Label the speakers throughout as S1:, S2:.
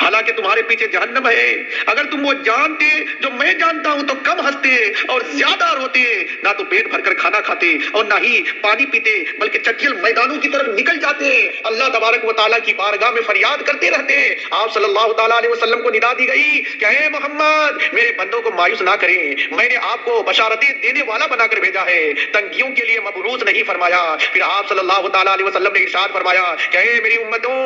S1: حالانکہ تمہارے پیچھے جہنم ہے۔ اگر تم وہ جانتے جو میں جانتا ہوں تو کم ہنستے اور زیادہ روتے، نہ تو پیٹ بھر کر کھانا کھاتے اور نہ ہی پانی پیتے، بلکہ چٹیل میدانوں کی طرف نکل جاتے، اللہ تبارک و تعالیٰ کی بارگاہ میں فریاد کرتے رہتے۔ آپ صلی اللہ تعالیٰ علیہ وسلم کو ندا دی گئی کہ اے محمد، میرے بندوں کو مایوس نہ کریں، میں نے آپ کو بشارتیں دینے والا بنا کر بھیجا ہے، تنگیوں کے لیے مبعوث نہیں فرمایا۔ پھر آپ صلی اللہ تعالیٰ علیہ وسلم نے ارشاد فرمایا کہ اے میری امتوں،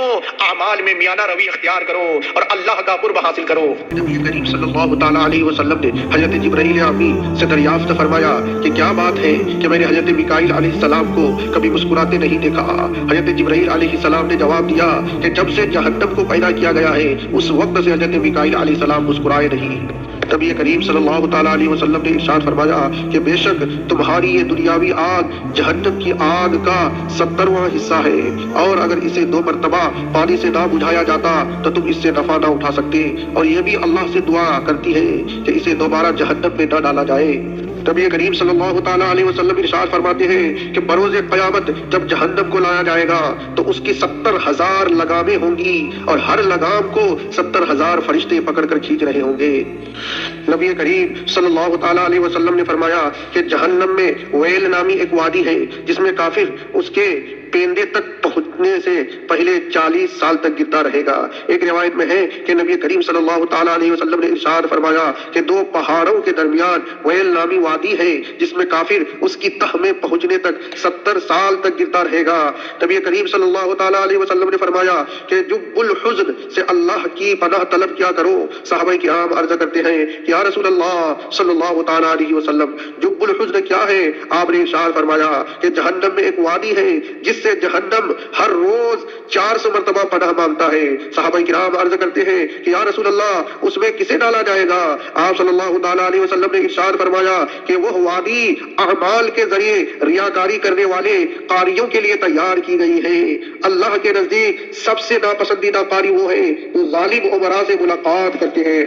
S1: اعمال میں میانہ روی اختیار کرو اور اللہ کا قرب حاصل کرو۔ نبی کریم صلی اللہ تعالیٰ علیہ وسلم نے حضرت جبرائیل امین سے دریافت فرمایا کہ کیا بات ہے کہ میں نے حضرت میکائیل علیہ السلام کو کبھی مسکراتے نہیں دیکھا۔ حضرت جبرائیل علیہ السلام نے جواب دیا کہ جب سے جہنم کو پیدا کیا گیا ہے اس وقت سے حضرت میکائیل علیہ السلام مسکرائے نہیں۔ نبی کریم صلی اللہ تعالیٰ علیہ وسلم نے ارشاد فرمایا کہ بے شک تمہاری یہ دنیاوی آگ جہنم کی آگ کا 70واں حصہ ہے، اور اگر اسے 2 مرتبہ پانی سے نہ بجھایا جاتا تو تم اس سے نفع نہ اٹھا سکتے، اور یہ بھی اللہ سے دعا کرتی ہے کہ اسے دوبارہ جہنم میں نہ ڈالا جائے۔ نبی کریم صلی اللہ تعالیٰ علیہ وسلم ارشاد فرماتے ہیں کہ بروز قیامت جب جہنم کو لایا جائے گا تو اس کی 70,000 لگامیں ہوں گی، اور ہر لگام کو 70,000 فرشتے پکڑ کر کھینچ رہے ہوں گے۔ نبی کریم صلی اللہ تعالیٰ علیہ وسلم نے فرمایا کہ جہنم میں ویل نامی ایک وادی ہے جس میں کافر اس کے پیندے تک پہنچنے سے پہلے 40 سال تک گرتا رہے گا۔ ایک روایت میں ہے کہ نبی کریم صلی اللہ تعالیٰ علیہ وسلم نے ارشاد فرمایا کہ 2 پہاڑوں کے درمیان ویل نامی وادی ہے جس میں کافر اس کی تہ میں پہنچنے تک 70 سال تک گرتا رہے گا۔ نبی کریم صلی اللہ تعالیٰ علیہ وسلم نے فرمایا کہ جب الحزن سے اللہ کی پناہ طلب کیا کرو۔ صحابہ کرام عرض کرتے ہیں کہ یا رسول اللہ صلی اللہ تعالیٰ علیہ وسلم جب الحزن کیا ہے؟ آپ نے ارشاد فرمایا کہ جہنم میں ایک وادی ہے جس سے جہنم ہر روز 400 مرتبہ پناہ مانگتا ہے۔ صحابہ کرام عرض کرتے ہیں کہ یا رسول اللہ اس میں کسے ڈالا جائے گا؟ آپ صلی اللہ تعالیٰ علیہ وسلم نے ارشاد فرمایا کہ وہ وادی اعمال کے ذریعے ریاکاری کرنے والے قاریوں کے لیے تیار کی گئی ہے۔ اللہ کے نزدیک سب سے ناپسندیدہ قاری وہ ہے جو ظالم عمراء سے ملاقات کرتے ہیں۔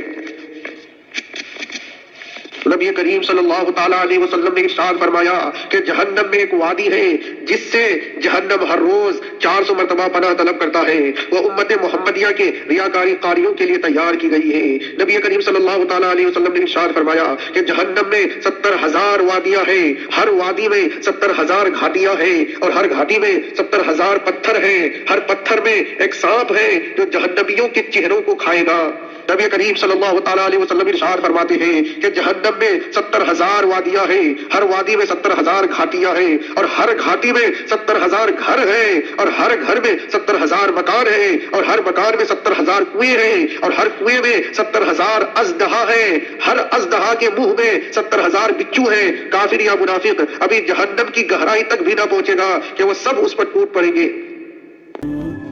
S1: نبی کریم صلی اللہ تعالیٰ علیہ وسلم نے ارشاد فرمایا کہ جہنم میں ایک وادی ہے جس سے جہنم ہر روز 400 مرتبہ پناہ طلب کرتا ہے، وہ امت محمدیہ کے ریاکاری قاریوں کے لیے تیار کی گئی ہے۔ نبی کریم صلی اللہ تعالیٰ علیہ وسلم نے ارشاد فرمایا کہ جہنم میں 70,000 وادیاں ہیں، ہر وادی میں 70,000 گھاٹیاں ہیں، اور ہر گھاٹی میں 70,000 پتھر ہیں، ہر پتھر میں ایک سانپ ہے جو جہنمیوں کے چہروں کو کھائے گا۔ نبی کریم صلی اللہ تعالیٰ علیہ وسلم ارشاد فرماتے ہیں کہ جہنم میں 70,000 وادیاں ہیں، ہر وادی میں 70,000 گھاٹیاں ہیں، اور ہر گھاٹی میں 70,000 گھر ہیں، اور ہر گھر میں 70,000 مکان ہیں، اور ہر مکان میں 70,000 کنویں ہیں، اور ہر کنویں میں 70,000 اژدہا ہیں، ہر اژدہا کے منہ میں 70,000 بچھو ہیں۔ کافر یا منافق ابھی جہنم کی گہرائی تک بھی نہ پہنچے گا کہ وہ سب اس پر ٹوٹ پڑیں گے۔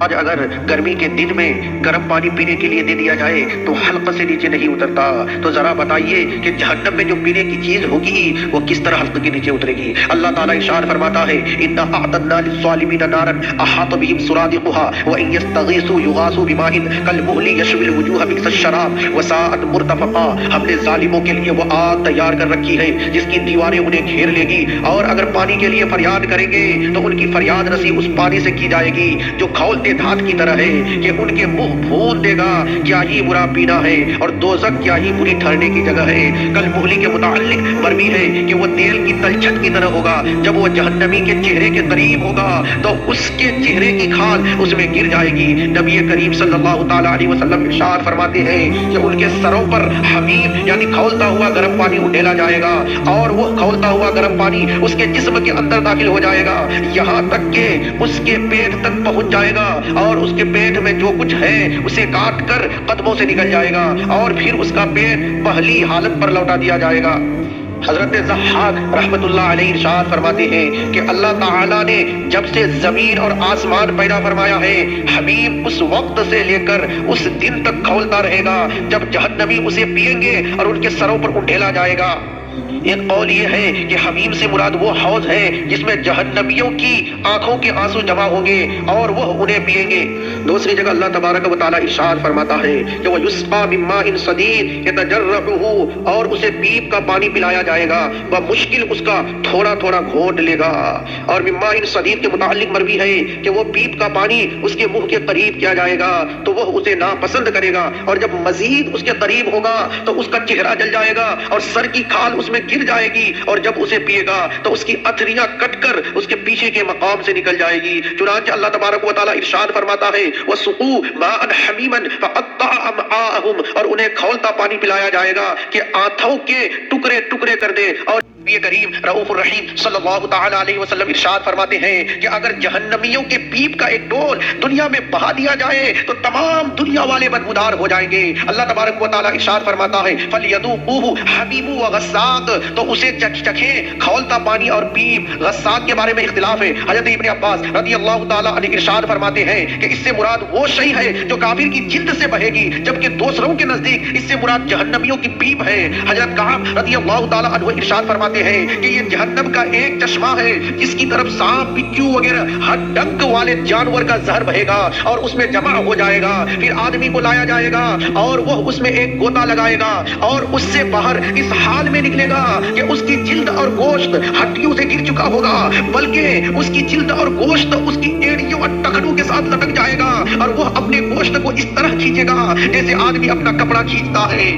S1: آج اگر گرمی کے دن میں گرم پانی پینے کے لیے دے دیا جائے تو حلق سے نیچے نہیں اترتا، تو ذرا بتائیے کہ جہنم میں جو پینے کی چیز ہوگی وہ کس طرح حلق کے نیچے اترے گی۔ اللہ تعالیٰ ارشاد فرماتا ہے اِنَّا أَعْتَدْنَا لِلظَّالِمِينَ نَارًا أَحَاطَ بِهِمْ سُرَادِقُهَا وَإِن يَسْتَغِيثُوا يُغَاثُوا بِمَاءٍ كَالْمُهْلِ يَشْوِي الْوُجُوهَ بِئْسَ الشَّرَابُ وَسَاءَتْ مُرْتَفَقًا۔ ہم نے ظالموں کے لیے وہ آگ تیار کر رکھی ہے جس کی دیواریں انہیں گھیر لے گی، اور اگر پانی کے لیے فریاد کریں گے تو ان کی فریاد رسی اس پانی سے کی جائے گی جو کھولتے دھات کی طرح ہے کہ ان کے منہ بھون دے گا کیا ہی برا پینا ہے، اور دوزخ کیا ہی بری ٹھہرنے کی جگہ ہے۔ کل مہلی کے متعلق مروی ہے کہ وہ تیل کی تلچھٹ کی طرح ہوگا، جب وہ جہنمی کے چہرے کے قریب ہوگا تو اس کے چہرے کی کھال اس میں گر جائے گی۔ نبی کریم صلی اللہ تعالیٰ علیہ وسلم ارشاد فرماتے ہیں کہ ان کے سروں پر حمیم یعنی کھولتا ہوا گرم پانی اڈیلا جائے گا، اور وہ کھولتا ہوا گرم پانی اس کے جسم کے اندر داخل ہو جائے گا یہاں تک کہ اس کے پیٹ تک پہنچ جائے گا، اور اس کے پیٹ میں جو کچھ ہے اسے کاٹ کر قدموں سے نکل جائے گا، اور پھر اس کا پیٹ پہلی حالت پر لوٹا دیا جائے گا۔ حضرت ضحاک رحمت اللہ علیہ ارشاد فرماتے ہیں کہ اللہ تعالیٰ نے جب سے زمین اور آسمان پیدا فرمایا ہے، حمیم اس وقت سے لے کر اس دن تک کھولتا رہے گا جب جہنمی اسے پئیں گے اور ان کے سروں پر اٹھیلا جائے گا۔ ایک قول یہ ہے کہ حمیم سے مراد وہ حوض ہے جس میں جہنمیوں کی آنکھوں کے آنسو جمع ہوں گے اور وہ انہیں پئیں گے۔ دوسری جگہ اللہ تبارک و تعالی ارشاد فرماتا ہے کہ وہ یسقا من ماء صدید یتجرعہ، اور اسے پیپ کا پانی پلایا جائے گا، وہ مشکل اس کا تھوڑا تھوڑا گھونٹ لے گا۔ اور من ماء صدید کے متعلق مروی ہے کہ وہ پیپ کا پانی اس کے منہ کے قریب کیا جائے گا تو وہ اسے ناپسند کرے گا، اور جب مزید اس کے قریب ہوگا تو اس کا چہرہ جل جائے گا اور سر کی کھال اس میں گر جائے گی، اور جب اسے پیے گا تو اس کی اتھریاں کٹ کر اس کے پیچھے کے مقام سے نکل جائے گی۔ چنانچہ اللہ تبارک و تعالی ارشاد فرماتا ہے وَسُقُوا مَاءً حَمِيمًا فَقَطَّعَ أَمْعَاءَهُمْ، اور انہیں کھولتا پانی پلایا جائے گا کہ آنتوں کے ٹکڑے ٹکڑے کر دے۔ اور نبی کریم رؤوف الرحیم صلی اللہ تعالی علیہ وسلم ارشاد فرماتے ہیں کہ اگر جہنمیوں کے پیپ کا ایک ڈول دنیا میں بہا دیا جائے تو تمام دنیا والے بدبودار ہو جائیں گے۔ اللہ تبارک و تعالی ارشاد فرماتا ہے فَلْيَذُوقُوهُ حَمِيمٌ وَغَسَّاقٌ، تو اسے چکھیں کھولتا پانی اور پیپ۔ غساق کے بارے میں اختلاف ہے۔ حضرت ابن عباس رضی اللہ تعالی عنہ ارشاد فرماتے ہیں کہ اس سے مراد وہ شے ہے جو کافر کی جلد سے بہے گی، جبکہ دوسروں کے نزدیک اس سے مراد جہنمیوں کی پیپ ہے۔ حضرت کعب رضی اللہ تعالی عنہ ارشاد فرماتے ہیں کہ یہ جہنم کا ایک چشمہ ہے جس کی طرف سانپ، بچھو وغیرہ ہر ڈنک والے جانور کا زہر بہے گا اور اس میں جمع ہو جائے گا۔ پھر آدمی کو لایا جائے گا اور وہ اس میں ایک گوتا لگائے گا اور اس سے باہر اس حال میں نکلے گا کہ اس کی جلد اور گوشت ہڈیوں سے گر چکا ہوگا، بلکہ اس کی جلد اور گوشت اس کی ایڑیوں اور ٹخنوں کے ساتھ لٹک جائے گا، اور وہ اپنے گوشت کو اس طرح کھینچے گا جیسے آدمی اپنا کپڑا کھینچتا ہے۔